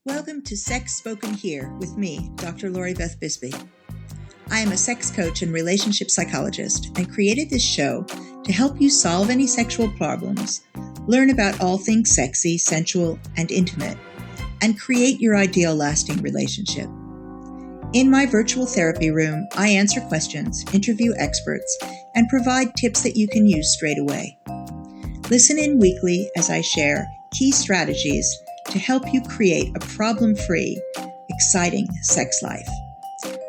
Welcome to Sex Spoken Here with me, Dr. Lori Beth Bisbee. I am a sex coach and relationship psychologist and created this show to help you solve any sexual problems, learn about all things sexy, sensual, and intimate, and create your ideal lasting relationship. In my virtual therapy room, I answer questions, interview experts, and provide tips that you can use straight away. Listen in weekly as I share key strategies to help you create a problem-free, exciting sex life.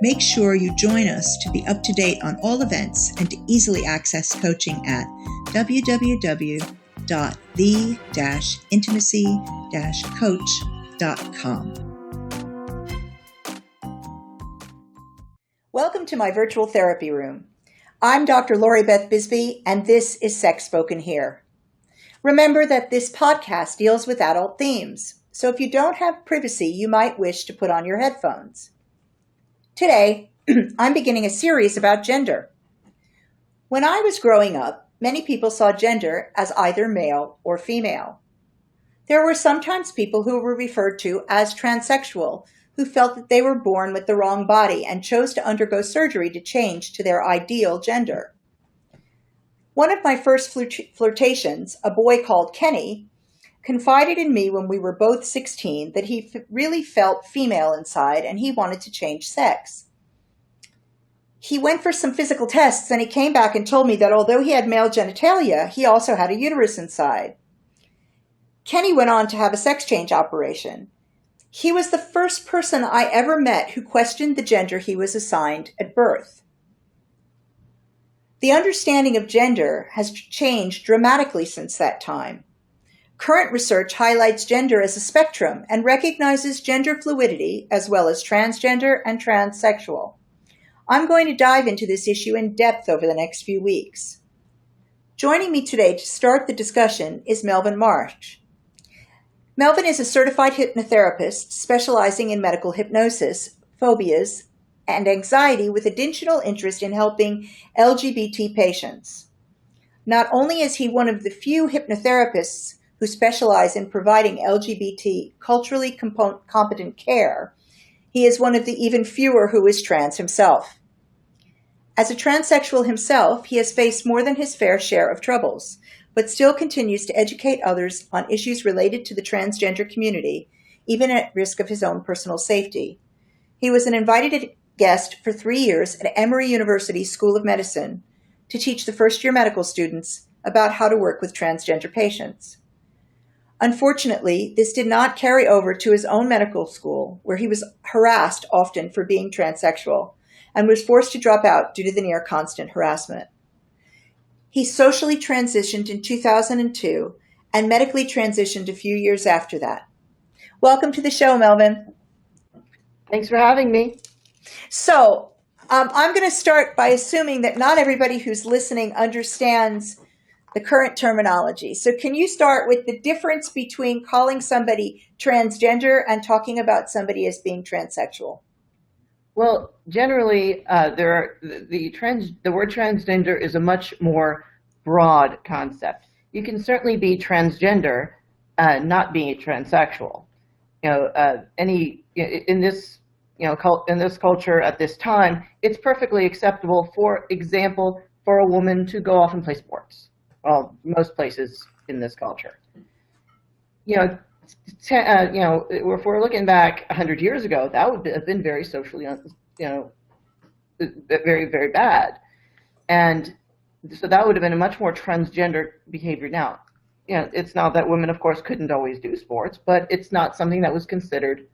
Make sure you join us to be up to date on all events and to easily access coaching at www.the-intimacy-coach.com. Welcome to my virtual therapy room. I'm Dr. Lori Beth Bisbee, and this is Sex Spoken Here. Remember that this podcast deals with adult themes, so if you don't have privacy, you might wish to put on your headphones. Today, I'm beginning a series about gender. When I was growing up, many people saw gender as either male or female. There were sometimes people who were referred to as transsexual, who felt that they were born with the wrong body and chose to undergo surgery to change to their ideal gender. One of my first flirtations, a boy called Kenny, confided in me when we were both 16 that he really felt female inside and he wanted to change sex. He went for some physical tests and he came back and told me that although he had male genitalia, he also had a uterus inside. Kenny went on to have a sex change operation. He was the first person I ever met who questioned the gender he was assigned at birth. The understanding of gender has changed dramatically since that time. Current research highlights gender as a spectrum and recognizes gender fluidity as well as transgender and transsexual. I'm going to dive into this issue in depth over the next few weeks. Joining me today to start the discussion is Melvin Marsh. Melvin is a certified hypnotherapist specializing in medical hypnosis, phobias, and anxiety with additional interest in helping LGBT patients. Not only is he one of the few hypnotherapists who specialize in providing LGBT culturally competent care, he is one of the even fewer who is trans himself. As a transsexual himself, he has faced more than his fair share of troubles, but still continues to educate others on issues related to the transgender community, even at risk of his own personal safety. He was an invited guest for 3 years at Emory University School of Medicine to teach the first-year medical students about how to work with transgender patients. Unfortunately, this did not carry over to his own medical school, where he was harassed often for being transsexual and was forced to drop out due to the near constant harassment. He socially transitioned in 2002 and medically transitioned a few years after that. Welcome to the show, Melvin. Thanks for having me. So, I'm going to start by assuming that not everybody who's listening understands the current terminology. So can you start with the difference between calling somebody transgender and talking about somebody as being transsexual? Well, generally, the word transgender is a much more broad concept. You can certainly be transgender, not being transsexual. In this culture at this time, it's perfectly acceptable, for example, for a woman to go off and play sports. Well, most places in this culture. If we're looking back 100 years ago, that would have been very socially, very, very bad. And so that would have been a much more transgender behavior now. It's not that women, of course, couldn't always do sports, but it's not something that was considered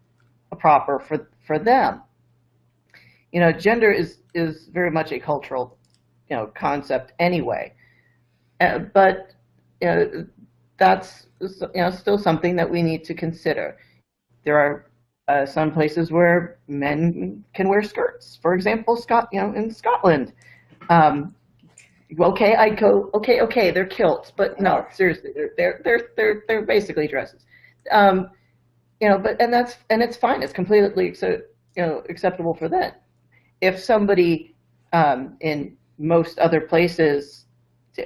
proper for them. Gender is very much a cultural, concept anyway. But that's still something that we need to consider. There are some places where men can wear skirts. For example, in Scotland. Okay, I go. Okay, they're kilts, but no, seriously, they're basically dresses. But it's fine. It's completely acceptable for them. If somebody in most other places,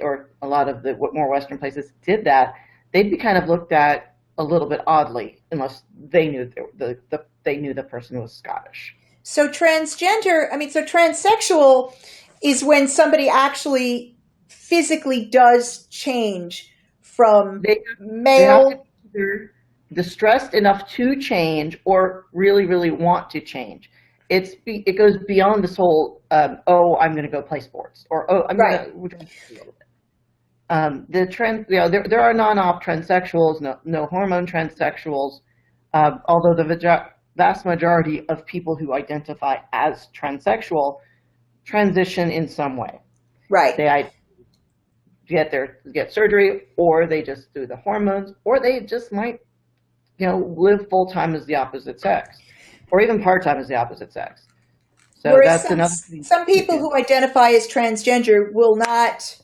or a lot of the more Western places, did that, they'd be kind of looked at a little bit oddly, unless they knew they knew the person was Scottish. So so transsexual is when somebody actually physically does change from They have to male. be either distressed enough to change or really, really want to change. It goes beyond this whole oh, I'm going to go play sports, or oh, I'm Right. going to a little bit. There are non-op transsexuals, no hormone transsexuals, although the vast majority of people who identify as transsexual transition in some way. Right. They get surgery, or they just do the hormones, or they just might, live full time as the opposite sex, or even part time as the opposite sex. So Whereas that's another thing some to people do. who identify as transgender will not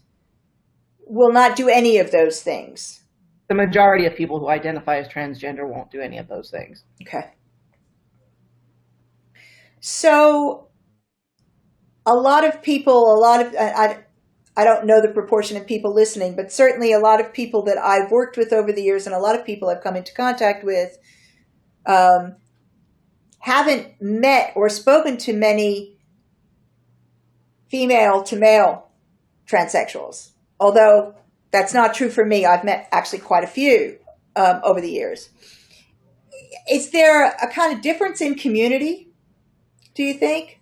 do any of those things. The majority of people who identify as transgender won't do any of those things. Okay. So a lot of people, I don't know the proportion of people listening, but certainly a lot of people that I've worked with over the years and a lot of people I've come into contact with haven't met or spoken to many female to male transsexuals. Although that's not true for me. I've met actually quite a few over the years. Is there a kind of difference in community, do you think?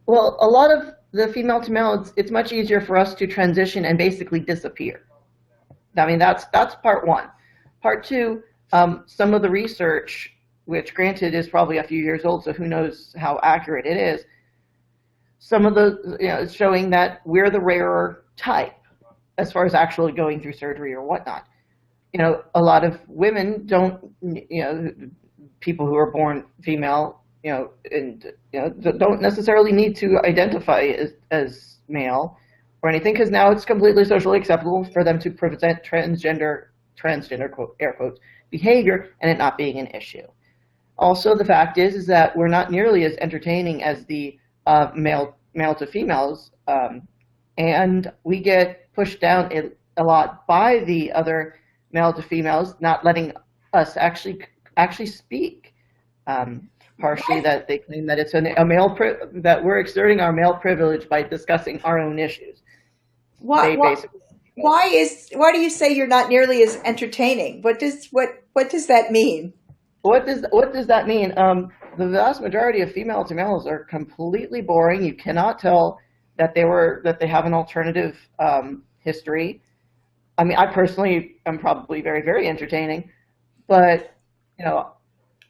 Well, a lot of the female to male, it's much easier for us to transition and basically disappear. I mean, that's part one. Part two, some of the research, which granted is probably a few years old, so who knows how accurate it is, some of the, is showing that we're the rarer type as far as actually going through surgery or whatnot. A lot of women don't, people who are born female, don't necessarily need to identify as male or anything, because now it's completely socially acceptable for them to present transgender quote, air quotes, behavior and it not being an issue. Also, the fact is that we're not nearly as entertaining as the male to females, and we get pushed down a lot by the other male to females, not letting us actually speak. Partially that they claim that it's that we're exerting our male privilege by discussing our own issues. Why do you say you're not nearly as entertaining? What does that mean? What does that mean? The vast majority of female to males are completely boring. You cannot tell that they have an alternative history. I mean, I personally am probably very, very entertaining, but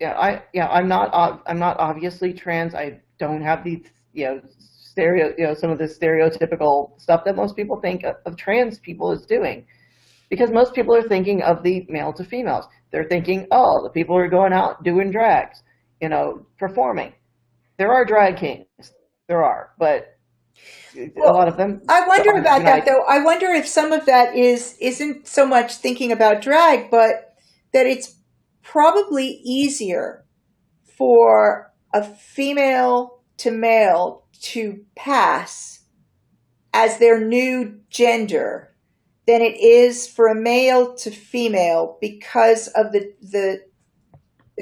I'm not obviously trans. I don't have these some of the stereotypical stuff that most people think of trans people as doing, because most people are thinking of the male to females. They're thinking, oh, the people who are going out doing drags, performing. There are drag kings, but a lot of them. I wonder about that, though. I wonder if some of that isn't so much thinking about drag, but that it's probably easier for a female to male to pass as their new gender than it is for a male to female, because of the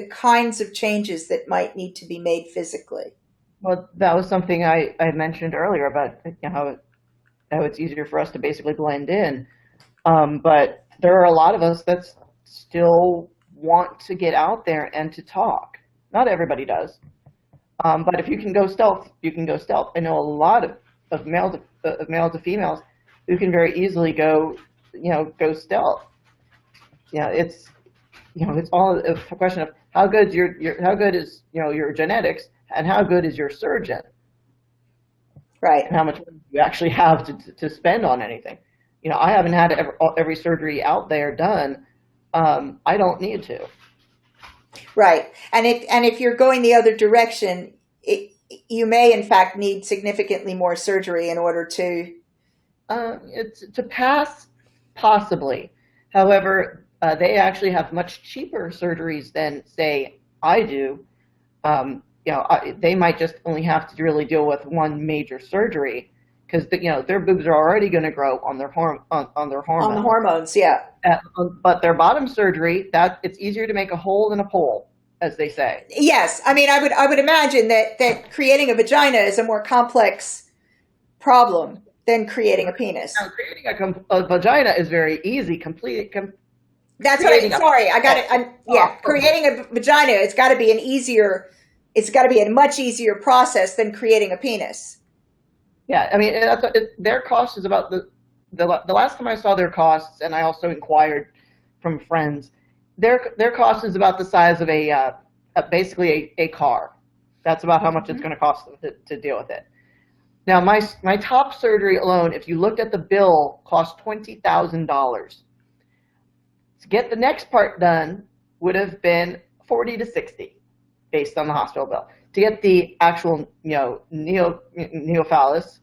kinds of changes that might need to be made physically. Well, that was something I mentioned earlier about how it's easier for us to basically blend in. But there are a lot of us that still want to get out there and to talk. Not everybody does. But if you can go stealth, you can go stealth. I know a lot of male to females who can very easily go stealth. It's all a question of how good is your genetics, and how good is your surgeon, right? And how much money you actually have to spend on anything. I haven't had every surgery out there done. I don't need to. Right, and if you're going the other direction, you may in fact need significantly more surgery in order to. It's to pass, possibly. However, they actually have much cheaper surgeries than, say, I do. They might just only have to really deal with one major surgery, because their boobs are already going to grow on their on their On the hormones. hormones, yeah. But their bottom surgery, that it's easier to make a hole than a pole, as they say. Yes, I mean, I would imagine that creating a vagina is a more complex problem than creating a penis. Now, creating a vagina is very easy. That's what I. Sorry, I got it. Yeah, creating a vagina, it's got to be it's got to be a much easier process than creating a penis. Yeah, I mean, their cost is about the last time I saw their costs, and I also inquired from friends. Their cost is about the size of basically a car. That's about how much it's going to cost them to deal with it. Now, my top surgery alone, if you looked at the bill, cost $20,000. To get the next part done would have been 40 to 60, based on the hospital bill. To get the actual, neophallus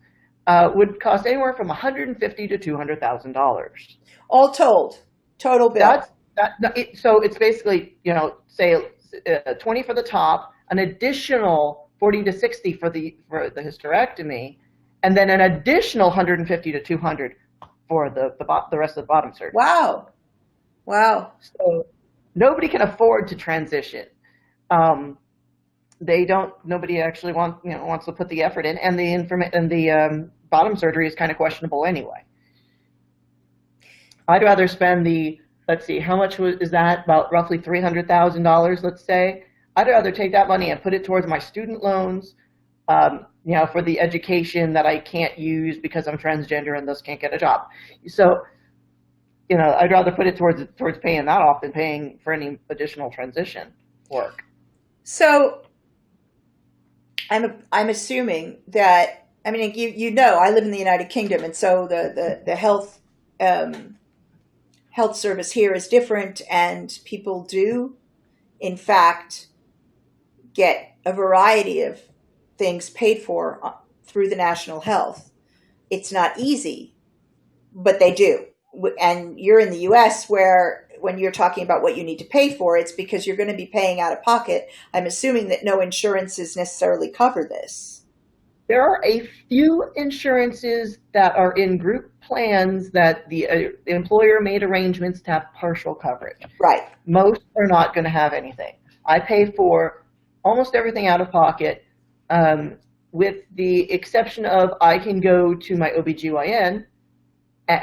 would cost anywhere from $150,000 to $200,000. All told, total bill. So it's basically, say 20 for the top, an additional 40 to 60 for the hysterectomy, and then an additional 150 to 200 for the rest of the bottom surgery. Wow. So nobody can afford to transition. Nobody actually wants to put the effort in, and the bottom surgery is kind of questionable anyway. I'd rather spend let's see, how much is that? About roughly $300,000, let's say. I'd rather take that money and put it towards my student loans, for the education that I can't use because I'm transgender and thus can't get a job. So, I'd rather put it towards paying that off than paying for any additional transition work. So, I'm assuming that, I mean, I live in the United Kingdom, and so the health service here is different, and people do, in fact, get a variety of things paid for through the national health. It's not easy, but they do. And you're in the U.S. where when you're talking about what you need to pay for, it's because you're going to be paying out of pocket. I'm assuming that no insurances necessarily cover this. There are a few insurances that are in group plans that the employer made arrangements to have partial coverage. Right. Most are not going to have anything. I pay for almost everything out of pocket, with the exception of I can go to my OBGYN,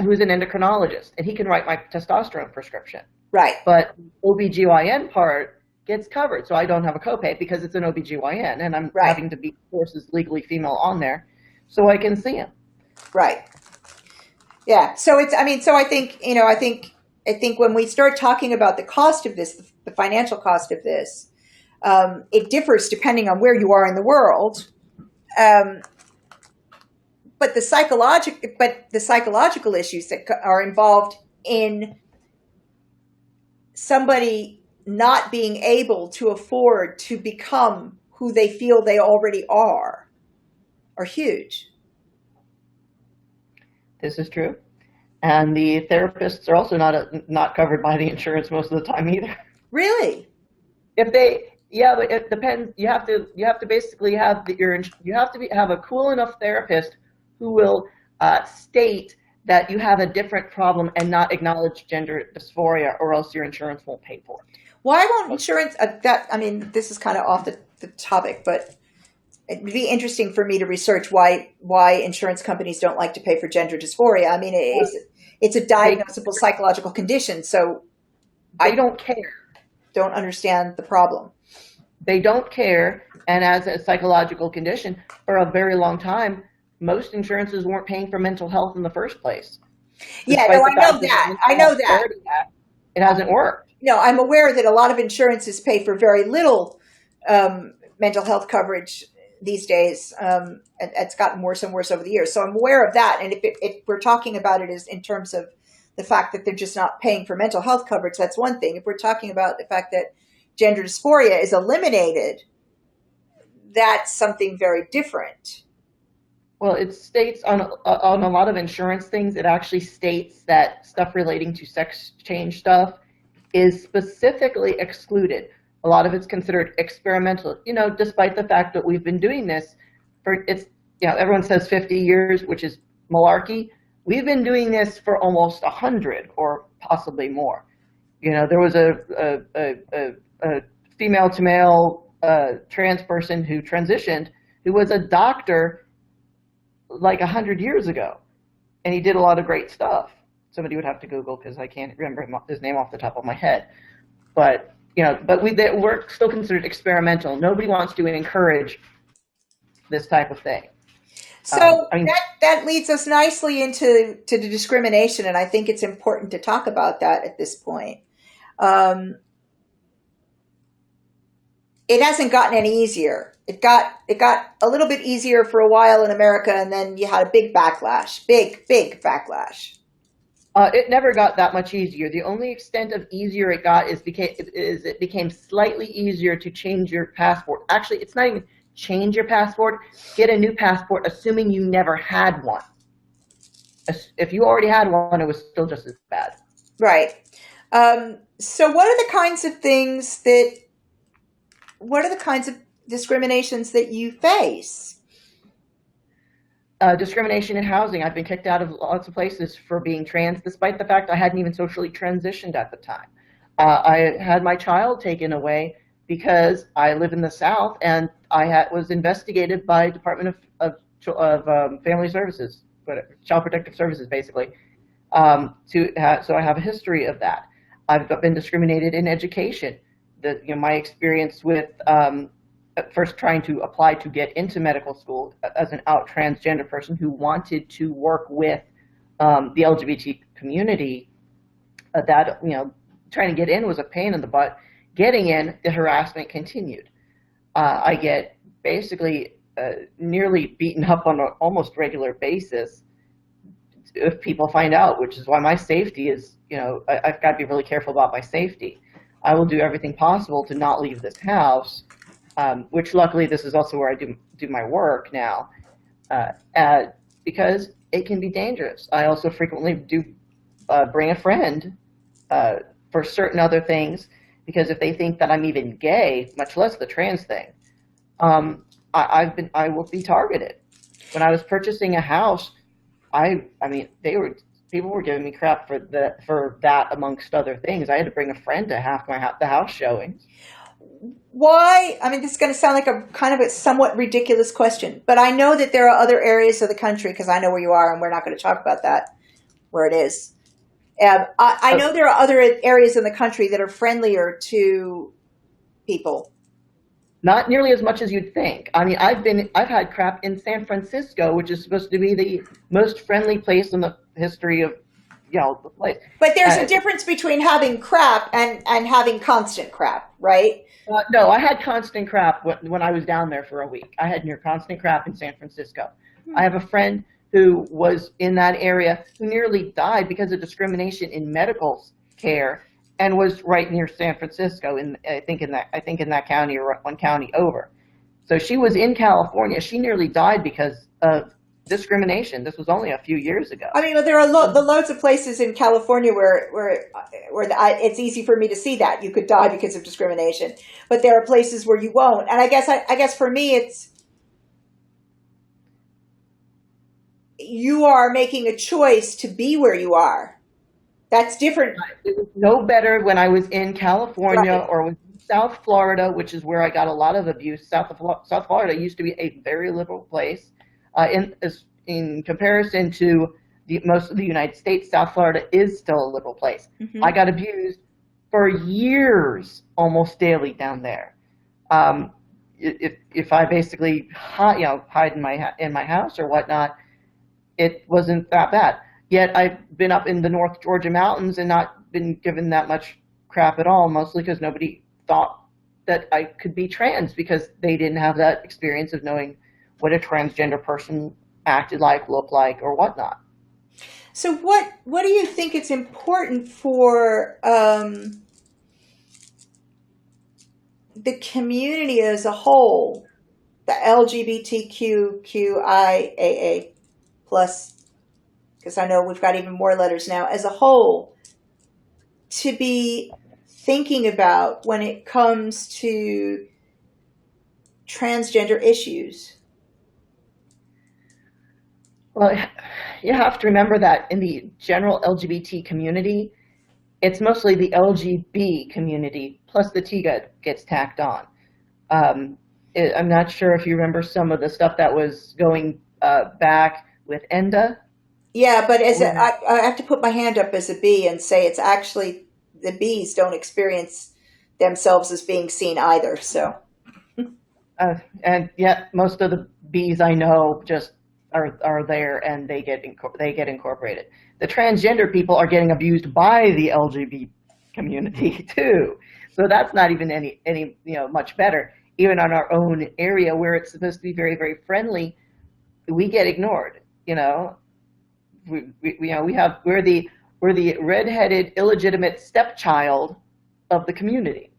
who's an endocrinologist, and he can write my testosterone prescription. Right. But OBGYN part gets covered, so I don't have a copay because it's an OBGYN, and I'm having to be forced as legally female on there so I can see him. Right. Yeah. So I think when we start talking about the cost of this, the financial cost of this, it differs depending on where you are in the world. But the psychological issues that are involved in somebody not being able to afford to become who they feel they already are huge. This is true. And the therapists are also not covered by the insurance most of the time either. Really? But it depends. You have to basically have have a cool enough therapist who will state that you have a different problem and not acknowledge gender dysphoria, or else your insurance won't pay for it. Why won't insurance, this is kind of off the topic, but it'd be interesting for me to research why insurance companies don't like to pay for gender dysphoria. I mean, it's a diagnosable psychological condition, so I don't care. Don't understand the problem. They don't care, and as a psychological condition, for a very long time, most insurances weren't paying for mental health in the first place. Yeah, no, I know that. I know that. It hasn't worked. No, I'm aware that a lot of insurances pay for very little mental health coverage these days. It's gotten worse and worse over the years. So I'm aware of that. And if we're talking about it as in terms of the fact that they're just not paying for mental health coverage, that's one thing. If we're talking about the fact that gender dysphoria is eliminated, that's something very different. Well, it states on a lot of insurance things, it actually states that stuff relating to sex change stuff is specifically excluded. A lot of it's considered experimental, despite the fact that we've been doing this everyone says 50 years, which is malarkey. We've been doing this for almost 100 or possibly more. There was a female to male trans person who transitioned who was a doctor like 100 years ago, and he did a lot of great stuff. Somebody would have to Google because I can't remember his name off the top of my head. But we're still considered experimental. Nobody wants to encourage this type of thing. So that leads us nicely into the discrimination, and I think it's important to talk about that at this point. It hasn't gotten any easier. It got a little bit easier for a while in America, and then you had a big backlash, big backlash. It never got that much easier. The only extent of easier it got is it became slightly easier to change your passport. Actually, it's not even change your passport. Get a new passport, assuming you never had one. If you already had one, it was still just as bad. Right. So what are the kinds of discriminations that you face? Discrimination in housing. I've been kicked out of lots of places for being trans, despite the fact I hadn't even socially transitioned at the time. I had my child taken away because I live in the South, and I was investigated by Department of Family Services, Child Protective Services, basically. So I have a history of that. I've been discriminated in education. My experience with first trying to apply to get into medical school as an out transgender person who wanted to work with the LGBT community, trying to get in was a pain in the butt. Getting in, the harassment continued. I get basically nearly beaten up on an almost regular basis if people find out, which is why my safety is, I've got to be really careful about my safety. I will do everything possible to not leave this house, which luckily this is also where I do my work now, because it can be dangerous. I also frequently do bring a friend for certain other things, because if they think that I'm even gay, much less the trans thing, I will be targeted. When I was purchasing a house, people were giving me crap for that amongst other things. I had to bring a friend to half the house showings. Why? This is going to sound like a kind of a somewhat ridiculous question, but I know that there are other areas of the country, because I know where you are, and we're not going to talk about that, where it is. I know there are other areas in the country that are friendlier to people. Not nearly as much as you'd think. I've had crap in San Francisco, which is supposed to be the most friendly place in the history of, the place. But there's a difference between having crap and having constant crap, right? No, I had constant crap when I was down there for a week. I had near constant crap in San Francisco. I have a friend who was in that area who nearly died because of discrimination in medical care, and was right near San Francisco, I think in that county or one county over. So she was in California. She nearly died because of discrimination. This was only a few years ago. There are loads of places in California where it's easy for me to see that you could die because of discrimination, but there are places where you won't. And I guess for me, it's you are making a choice to be where you are. That's different. It was no better when I was in California, right, or with South Florida, which is where I got a lot of abuse. South Florida used to be a very liberal place. In comparison to most of the United States, South Florida is still a liberal place. Mm-hmm. I got abused for years, almost daily down there. If I basically hide in my house or whatnot, it wasn't that bad. Yet I've been up in the North Georgia mountains and not been given that much crap at all, mostly because nobody thought that I could be trans, because they didn't have that experience of knowing what a transgender person acted like, looked like, or whatnot. So what do you think it's important for the community as a whole, the LGBTQIAA plus, because I know we've got even more letters now, as a whole, to be thinking about when it comes to transgender issues? Well, you have to remember that in the general LGBT community, it's mostly the LGB community plus the T gets tacked on. I'm not sure if you remember some of the stuff that was going back with ENDA. Yeah, but When, I have to put my hand up as a B and say it's actually the Bs don't experience themselves as being seen either. So and yet most of the Bs I know just are there and they get incorporated. The transgender people are getting abused by the LGBT community too. So that's not even any much better. Even on our own area where it's supposed to be very, very friendly, we get ignored. We're the redheaded illegitimate stepchild of the community.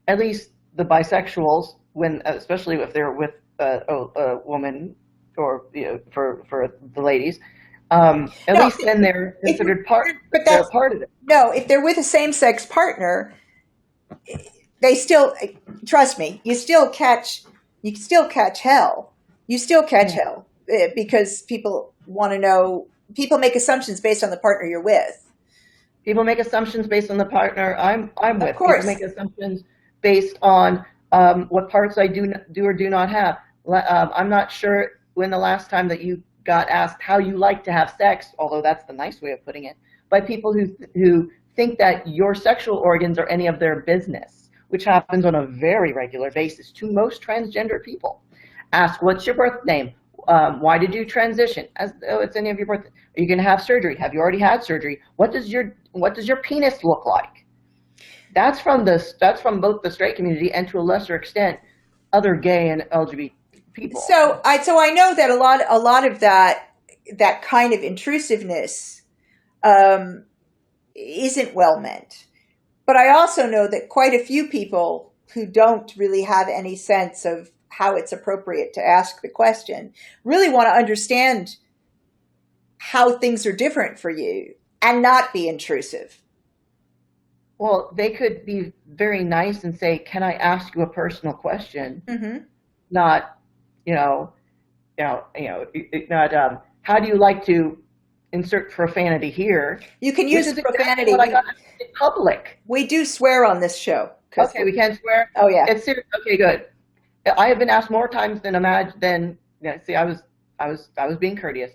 At least the bisexuals, when especially if they're with a woman, or for the ladies, at no, least then they're if considered part. but They're that's part of it. no. If they're with a same-sex partner, they still trust me. You still catch hell. You still catch Yeah. hell because people want to know. People make assumptions based on the partner you're with. People make assumptions based on the partner I'm Of with. People course. make assumptions based on what parts I do or do not have. I'm not sure when the last time that you got asked how you like to have sex, although that's the nice way of putting it, by people who think that your sexual organs are any of their business, which happens on a very regular basis to most transgender people. Ask, what's your birth name? Why did you transition? As though it's any of your birth. Are you going to have surgery? Have you already had surgery? What does your penis look like? That's from both the straight community and to a lesser extent other gay and LGBT people. So I know that a lot of that kind of intrusiveness um, isn't well meant. But I also know that quite a few people who don't really have any sense of how it's appropriate to ask the question really want to understand how things are different for you and not be intrusive. Well, they could be very nice and say, "Can I ask you a personal question?" Hmm. Not, you know, not, how do you like to insert profanity here? You can Which use is exactly profanity. what I got in public. We do swear on this show. Okay, we can't swear. Oh yeah. It's serious. Okay, good. I have been asked more times than imagine. See, I was being courteous.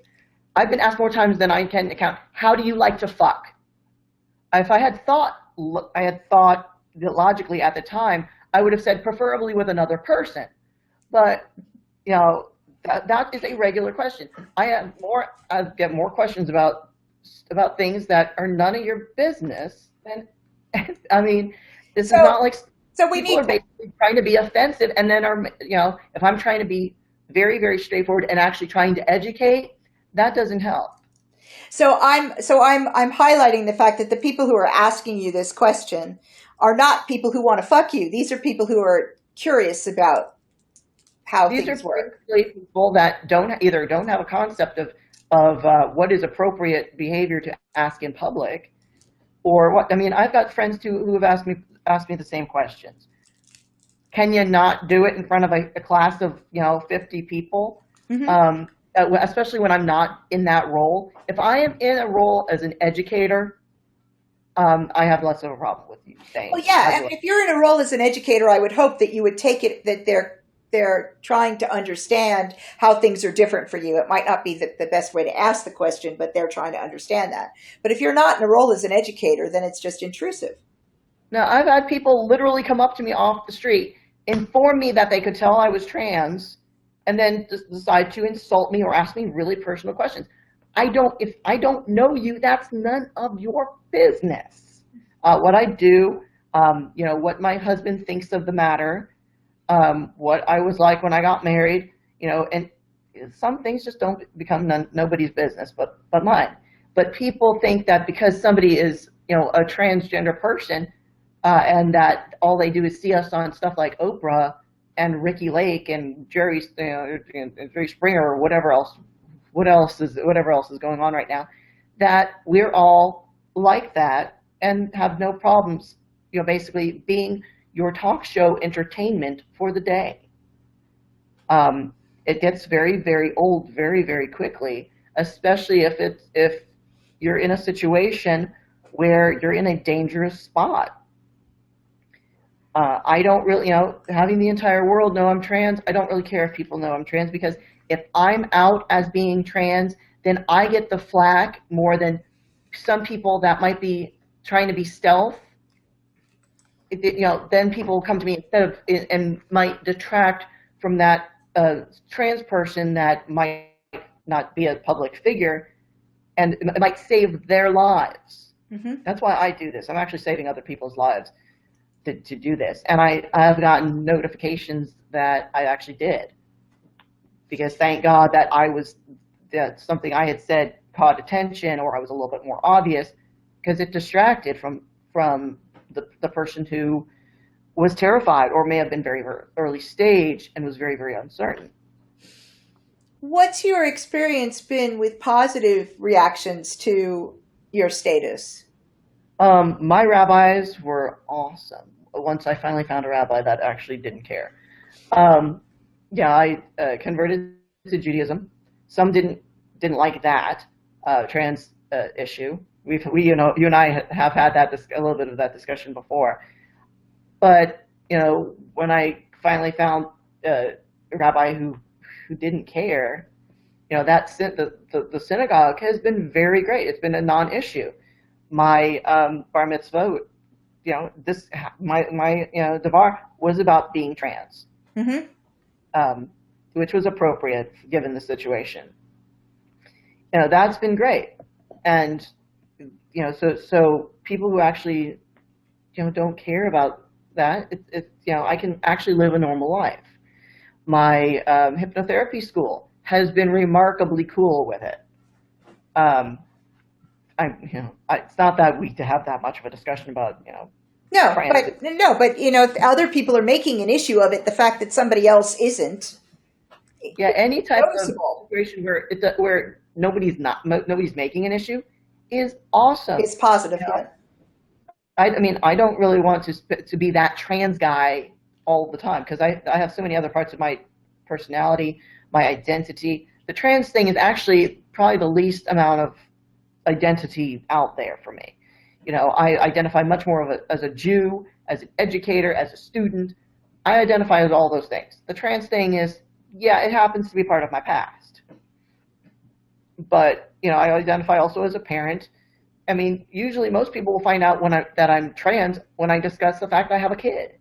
I've been asked more times than I can count. How do you like to fuck? If I had thought logically at the time, I would have said preferably with another person. But that is a regular question. I get more questions about things that are none of your business. And I mean, this is So not like so we people need are basically trying to be offensive, and then if I'm trying to be very, very straightforward and actually trying to educate, that doesn't help. I'm highlighting the fact that the people who are asking you this question are not people who want to fuck you. These are people who are curious about how These are things work. basically people that don't have a concept of what is appropriate behavior to ask in public, or what. I mean, I've got friends who have asked me the same questions. Can you not do it in front of a class of 50 people? Hmm. Um, Especially when I'm not in that role. If I am in a role as an educator, I have less of a problem with you saying Well, yeah, how and do I. if you're in a role as an educator, I would hope that you would take it that they're trying to understand how things are different for you. It might not be the best way to ask the question, but they're trying to understand that. But if you're not in a role as an educator, then it's just intrusive. Now, I've had people literally come up to me off the street, inform me that they could tell I was trans, and then just decide to insult me or ask me really personal questions. If I don't know you, that's none of your business. What I do, what my husband thinks of the matter, what I was like when I got married, and some things just don't become nobody's business but mine. But people think that because somebody is, a transgender person, and that all they do is see us on stuff like Oprah and Ricky Lake and and Jerry Springer or whatever else is going on right now, that we're all like that and have no problems, basically being your talk show entertainment for the day. It gets very, very old very, very quickly. especially if you're in a situation where you're in a dangerous spot. I don't really, having the entire world know I'm trans, I don't really care if people know I'm trans, because if I'm out as being trans, then I get the flack more than some people that might be trying to be stealth. Then people come to me instead of, and might detract from that trans person that might not be a public figure, and it might save their lives. Mm-hmm. That's why I do this. I'm actually saving other people's lives to do this. And I have gotten notifications that I actually did, because thank God that that something I had said caught attention, or I was a little bit more obvious, because it distracted from the person who was terrified, or may have been very early stage and was very, very uncertain. What's your experience been with positive reactions to your status? My rabbis were awesome. Once I finally found a rabbi that actually didn't care. I converted to Judaism. Some didn't like that trans issue. You and I have had a little bit of that discussion before. But when I finally found a rabbi who didn't care, the synagogue has been very great. It's been a non-issue. My bar mitzvah, my davar was about being trans, which was appropriate given the situation. That's been great, and so people who actually don't care about that, I can actually live a normal life. My hypnotherapy school has been remarkably cool with it. It's not that weak to have that much of a discussion about No, but if other people are making an issue of it, the fact that somebody else isn't. Yeah, any type noticeable. Of situation where nobody's making an issue is awesome. It's positive. Yeah. I don't really want to be that trans guy all the time, because I have so many other parts of my personality, my identity. The trans thing is actually probably the least amount of identity out there for me. I identify much more as a Jew, as an educator, as a student. I identify as all those things. The trans thing is, it happens to be part of my past. But, I identify also as a parent. Usually most people will find out that I'm trans when I discuss the fact I have a kid.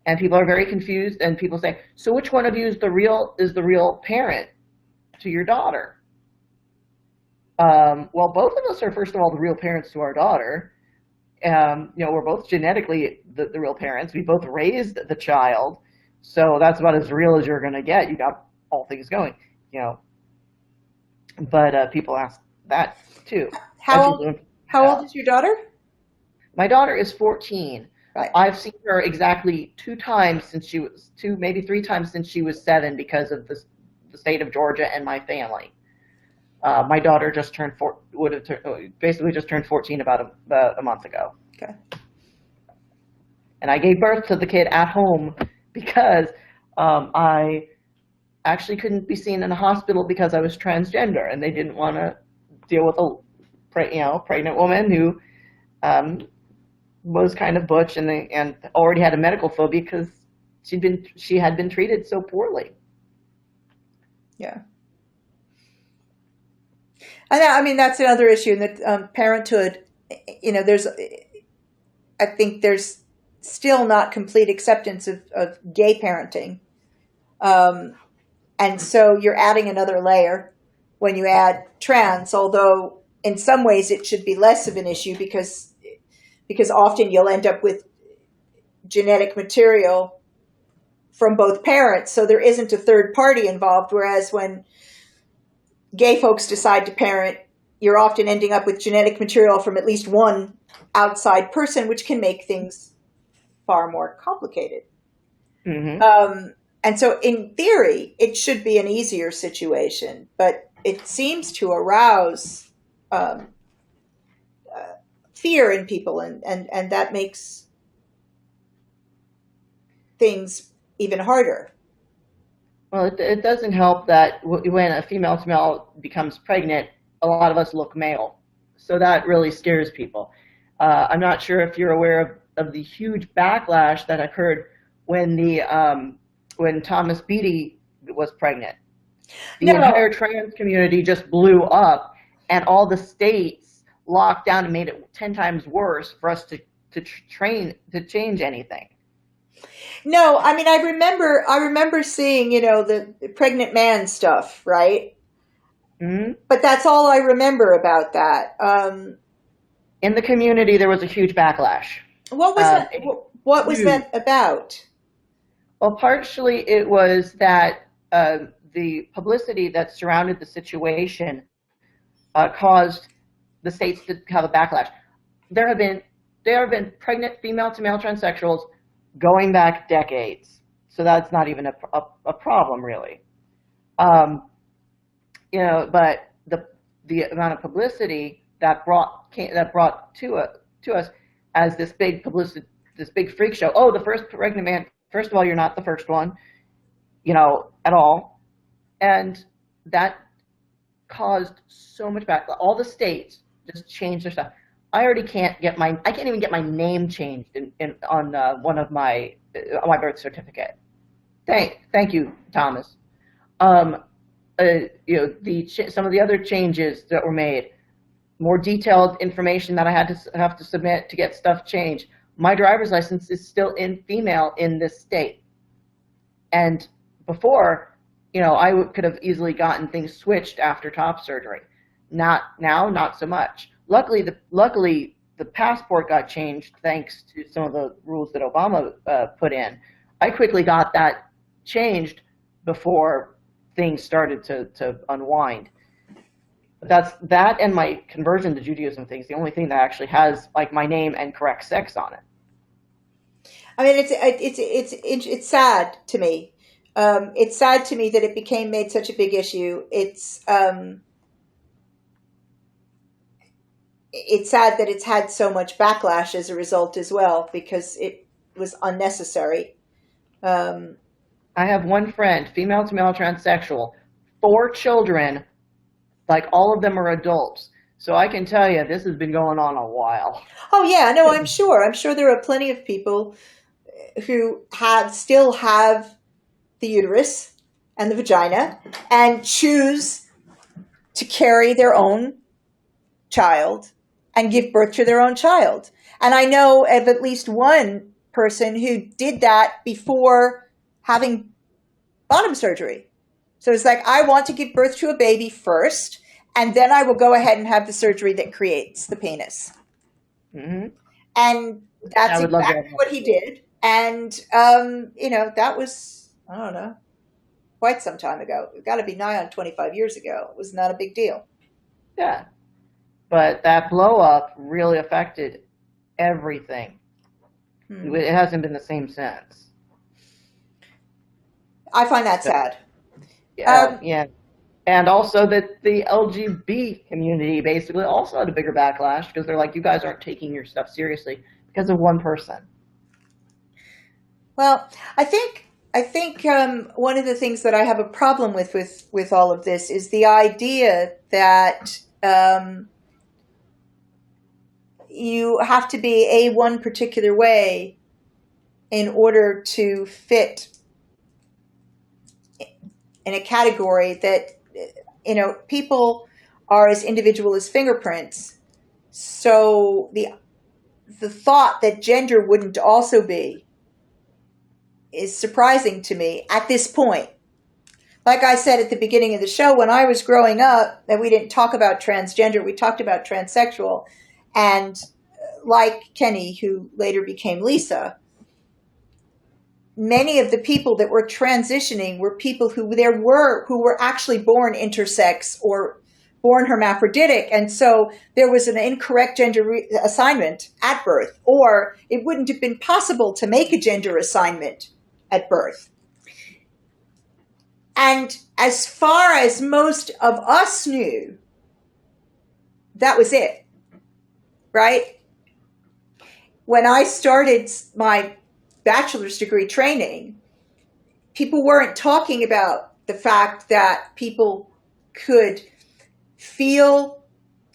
And people are very confused, and people say, so which one of you is the real parent to your daughter? Well, both of us are, first of all, the real parents to our daughter. We're both genetically the real parents. We both raised the child. So that's about as real as you're going to get. You got all things going, But people ask that too. How old is your daughter? My daughter is 14. Right. I've seen her exactly maybe 3 times since she was 7, because of the state of Georgia and my family. My daughter just basically just turned 14 about a month ago. Okay. And I gave birth to the kid at home because I actually couldn't be seen in a hospital because I was transgender, and they didn't want to deal with a pregnant woman who was kind of butch and already had a medical phobia because she had been treated so poorly. Yeah. That's another issue in that parenthood. I think there's still not complete acceptance of gay parenting. And so you're adding another layer when you add trans, although in some ways it should be less of an issue because often you'll end up with genetic material from both parents, so there isn't a third party involved, whereas when gay folks decide to parent, you're often ending up with genetic material from at least one outside person, which can make things far more complicated. Mm-hmm. And so in theory, it should be an easier situation, but it seems to arouse fear in people, and that makes things even harder. Well, it doesn't help that when a female to male becomes pregnant, a lot of us look male. So that really scares people. I'm not sure if you're aware of the huge backlash that occurred when Thomas Beatty was pregnant. The No. entire trans community just blew up, and all the states locked down and made it 10 times worse for us to change anything. No, I mean, I remember seeing, the pregnant man stuff, right? Hmm. But that's all I remember about that. In the community, there was a huge backlash. What was that? What was Huge. that about? Well, partially it was that the publicity that surrounded the situation caused the states to have a backlash. There have been pregnant female to male transsexuals going back decades, so that's not even a problem really. But the amount of publicity that brought to us as this big publicity, this big freak show. Oh, the first pregnant man. First of all, you're not the first one, at all, and that caused so much backlash. All the states just changed their stuff. I can't even get my name changed on one of my on my birth certificate. Thank you, Thomas. Some of the other changes that were made, more detailed information that I have to submit to get stuff changed. My driver's license is still in female in this state, and before, could have easily gotten things switched after top surgery. Not so much. Luckily, the passport got changed thanks to some of the rules that Obama put in. I quickly got that changed before things started to unwind. That's that, and my conversion to Judaism thing's the only thing that actually has like my name and correct sex on it. I mean, it's sad to me. It's sad to me that it became made such a big issue. It's sad that it's had so much backlash as a result as well, because it was unnecessary. I have one friend, female to male transsexual, 4 children, like all of them are adults. So I can tell you this has been going on a while. Oh yeah, no, I'm sure. I'm sure there are plenty of people who still have the uterus and the vagina and choose to carry their own child and give birth to their own child. And I know of at least one person who did that before having bottom surgery. So it's like, I want to give birth to a baby first, and then I will go ahead and have the surgery that creates the penis. Mm-hmm. And that's exactly what he did. And, that was, I don't know, quite some time ago. It's got to be nigh on 25 years ago. It was not a big deal. Yeah. But that blow up really affected everything. It hasn't been the same since. I find that sad. Yeah. And also that the LGBT community basically also had a bigger backlash because they're like, you guys aren't taking your stuff seriously because of one person. Well, I think one of the things that I have a problem with all of this is the idea that you have to be one particular way in order to fit in a category that, people are as individual as fingerprints. So the thought that gender wouldn't also be is surprising to me at this point. Like I said at the beginning of the show, when I was growing up, and we didn't talk about transgender, we talked about transsexual. And like Kenny, who later became Lisa, many of the people that were transitioning were people who were actually born intersex or born hermaphroditic. And so there was an incorrect gender assignment at birth, or it wouldn't have been possible to make a gender assignment at birth. And as far as most of us knew, that was it, right? When I started my bachelor's degree training, people weren't talking about the fact that people could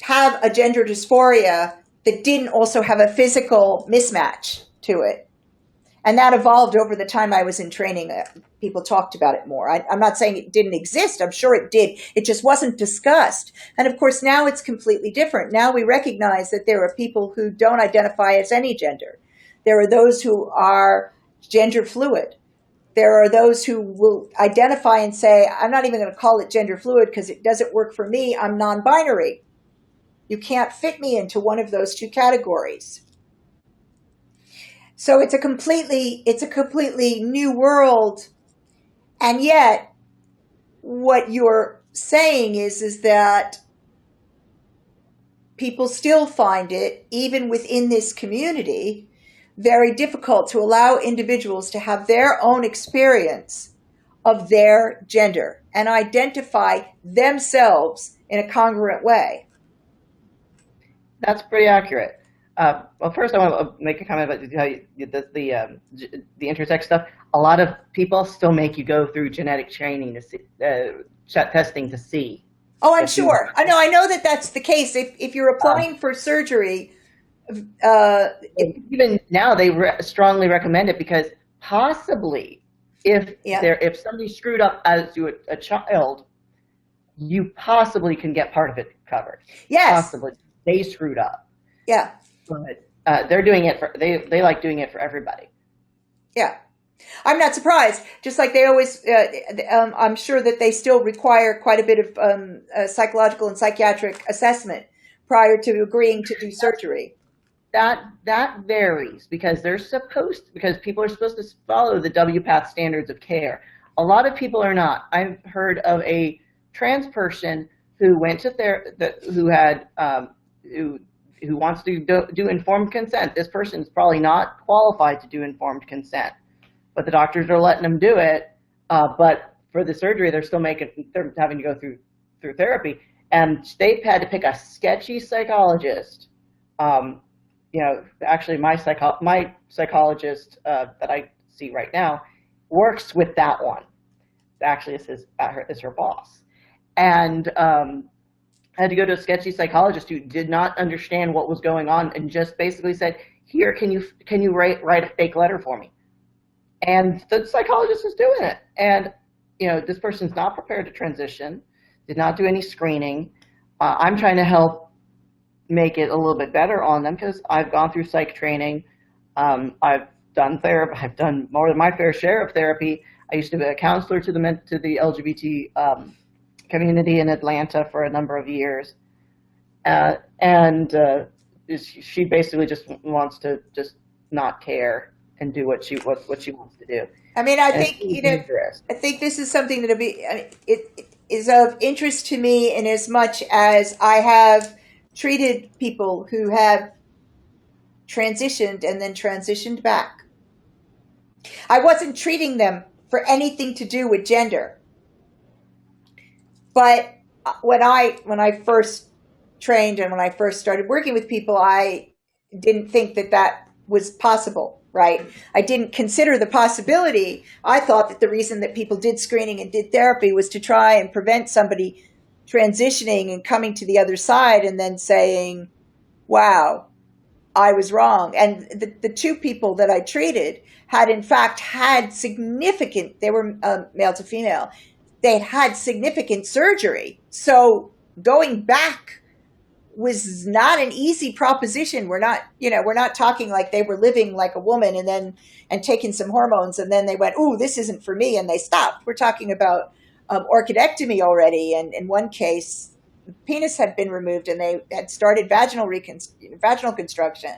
have a gender dysphoria that didn't also have a physical mismatch to it. And that evolved over the time I was in training. People talked about it more. I'm not saying it didn't exist. I'm sure it did. It just wasn't discussed. And of course, now it's completely different. Now we recognize that there are people who don't identify as any gender. There are those who are gender fluid. There are those who will identify and say, I'm not even going to call it gender fluid because it doesn't work for me. I'm non-binary. You can't fit me into one of those two categories. So it's a completely new world. And yet what you're saying is that people still find it, even within this community, very difficult to allow individuals to have their own experience of their gender and identify themselves in a congruent way. That's pretty accurate. Well, first I want to make a comment about the intersex stuff. A lot of people still make you go through genetic training to see, testing to see. Oh, I'm sure. I know that that's the case. If you're applying for surgery, even now they strongly recommend it because possibly if somebody screwed up as a child, you possibly can get part of it covered. Yes. Possibly they screwed up. Yeah. But they're doing it for they like doing it for everybody. Yeah. I'm not surprised. Just like they always, I'm sure that they still require quite a bit of psychological and psychiatric assessment prior to agreeing to do surgery. That varies because because people are supposed to follow the WPATH standards of care. A lot of people are not. I've heard of a trans person who went to who wants to do informed consent. This person's probably not qualified to do informed consent, but the doctors are letting them do it. But for the surgery, they're having to go through therapy, and they've had to pick a sketchy psychologist. Actually, my psychologist that I see right now works with that one. Actually, is her boss, and I had to go to a sketchy psychologist who did not understand what was going on and just basically said, "Here, can you write a fake letter for me?" And the psychologist is doing it. And this person's not prepared to transition, did not do any screening. I'm trying to help make it a little bit better on them because I've gone through psych training. I've done therapy. I've done more than my fair share of therapy. I used to be a counselor to the LGBT community in Atlanta for a number of years, and she basically just wants to just not care and do what she wants to do. I mean, I think this is something that'll be. It is of interest to me in as much as I have treated people who have transitioned and then transitioned back. I wasn't treating them for anything to do with gender. But when I first trained and when I first started working with people, I didn't think that was possible, right? I didn't consider the possibility. I thought that the reason that people did screening and did therapy was to try and prevent somebody transitioning and coming to the other side and then saying, wow, I was wrong. And the two people that I treated had in fact had significant, they were male to female, they'd had significant surgery. So going back was not an easy proposition. We're not talking like they were living like a woman and taking some hormones and then they went, ooh, this isn't for me, and they stopped. We're talking about orchidectomy already, and in one case, the penis had been removed and they had started vaginal construction.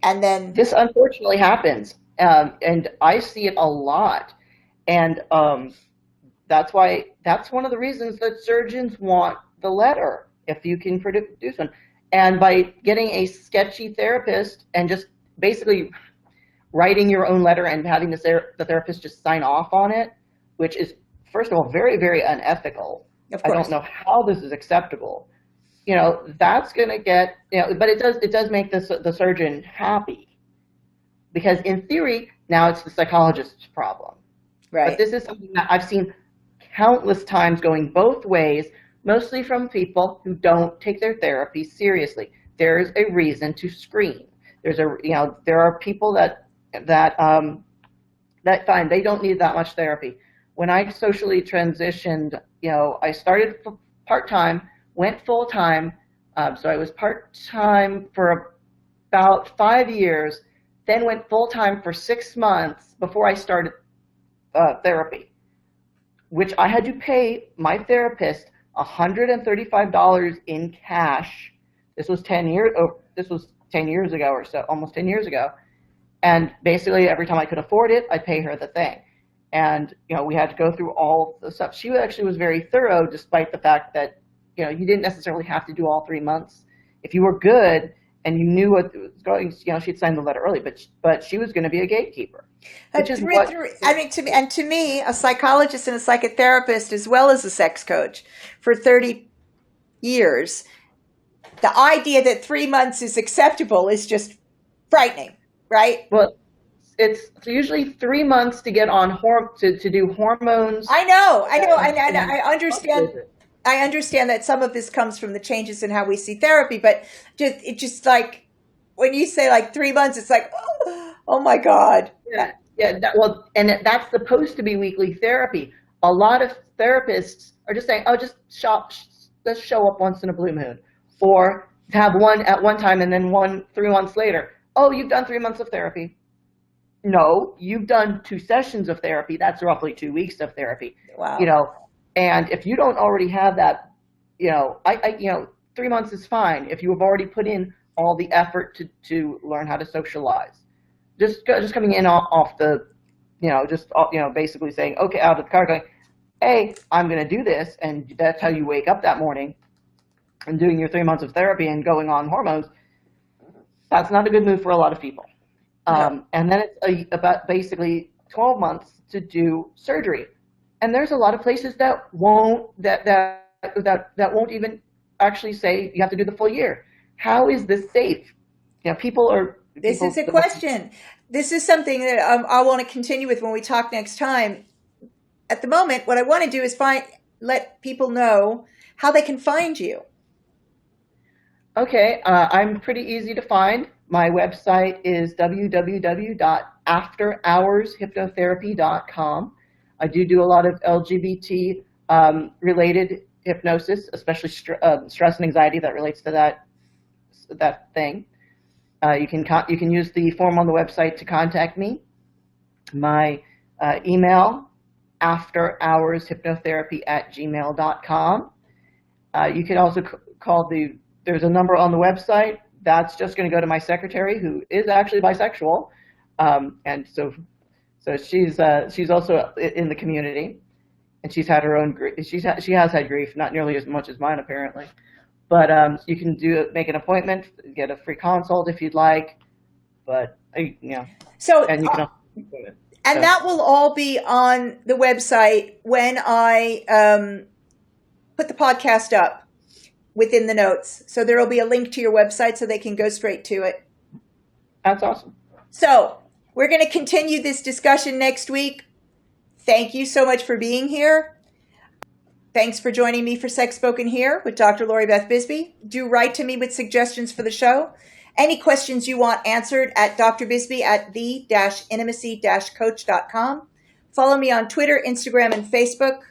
And then this unfortunately happens, and I see it a lot, and that's one of the reasons that surgeons want the letter, if you can produce one. And by getting a sketchy therapist and just basically writing your own letter and having the therapist just sign off on it, which is, first of all, very, very unethical. Of course. I don't know how this is acceptable. That's going to get, but it does make the surgeon happy. Because in theory, now it's the psychologist's problem. Right. But this is something that I've seen countless times going both ways, mostly from people who don't take their therapy seriously. There's a reason to screen. There are people that find they don't need that much therapy. When I socially transitioned, I started part-time, went full-time. So I was part-time for about 5 years, then went full-time for 6 months before I started therapy, which I had to pay my therapist $135 in cash. This was 10 years ago or so, almost 10 years ago. And basically every time I could afford it, I'd pay her the thing. And, we had to go through all the stuff. She actually was very thorough, despite the fact that, you didn't necessarily have to do all 3 months. If you were good and you knew what was going, she'd sign the letter early, but she was going to be a gatekeeper. Which is what, to me, a psychologist and a psychotherapist, as well as a sex coach for 30 years, the idea that 3 months is acceptable is just frightening, right? Well, it's usually 3 months to get on to do hormones. I know, and I understand. I understand that some of this comes from the changes in how we see therapy, but it's just like when you say like 3 months, it's like, oh my God. Yeah. And that's supposed to be weekly therapy. A lot of therapists are just saying, oh, just let's show up once in a blue moon, or have one at one time and then 3 months later. Oh, you've done 3 months of therapy. No, you've done 2 sessions of therapy. That's roughly 2 weeks of therapy. Wow. And if you don't already have that, 3 months is fine if you have already put in all the effort to learn how to socialize. Just coming in off the, basically saying, okay, out of the car, going, hey, I'm going to do this, and that's how you wake up that morning, and doing your 3 months of therapy and going on hormones. That's not a good move for a lot of people. No. And then it's about basically 12 months to do surgery. And there's a lot of places that won't even actually say you have to do the full year. How is this safe? This is a question. This is something that I want to continue with when we talk next time. At the moment, what I want to do is let people know how they can find you. Okay, I'm pretty easy to find. My website is www.afterhourshypnotherapy.com. I do a lot of LGBT related hypnosis, especially stress and anxiety that relates to that thing. You can use the form on the website to contact me. My email, afterhourshypnotherapy@gmail.com. You can also call there's a number on the website. That's just going to go to my secretary, who is actually bisexual, and so she's also in the community, and she's had her own grief. She has had grief, not nearly as much as mine apparently, but you can make an appointment, get a free consult if you'd like, but So and you can. And that will all be on the website when I put the podcast up within the notes. So there will be a link to your website so they can go straight to it. That's awesome. So we're going to continue this discussion next week. Thank you so much for being here. Thanks for joining me for Sex Spoken Here with Dr. Lori Beth Bisbee. Do write to me with suggestions for the show. Any questions you want answered at Dr. Bisbee at the-intimacy-coach.com. Follow me on Twitter, Instagram, and Facebook.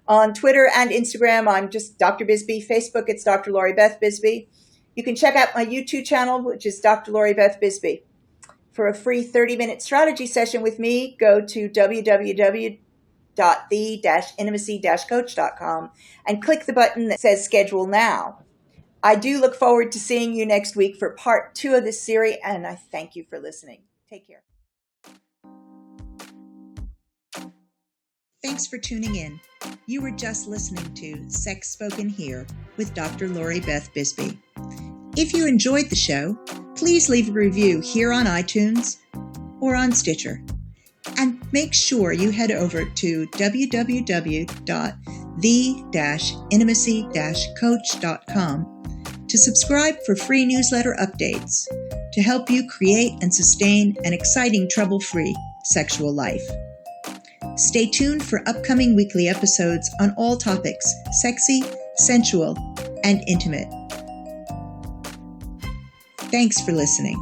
On Twitter and Instagram, I'm just Dr. Bisbee. Facebook, it's Dr. Lori Beth Bisbee. You can check out my YouTube channel, which is Dr. Lori Beth Bisbee. For a free 30-minute strategy session with me, go to www.the-intimacy-coach.com and click the button that says Schedule Now. I do look forward to seeing you next week for part 2 of this series, and I thank you for listening. Take care. Thanks for tuning in. You were just listening to Sex Spoken Here with Dr. Lori Beth Bisbee. If you enjoyed the show, please leave a review here on iTunes or on Stitcher. And make sure you head over to www.the-intimacy-coach.com to subscribe for free newsletter updates to help you create and sustain an exciting trouble-free sexual life. Stay tuned for upcoming weekly episodes on all topics, sexy, sensual, and intimate. Thanks for listening.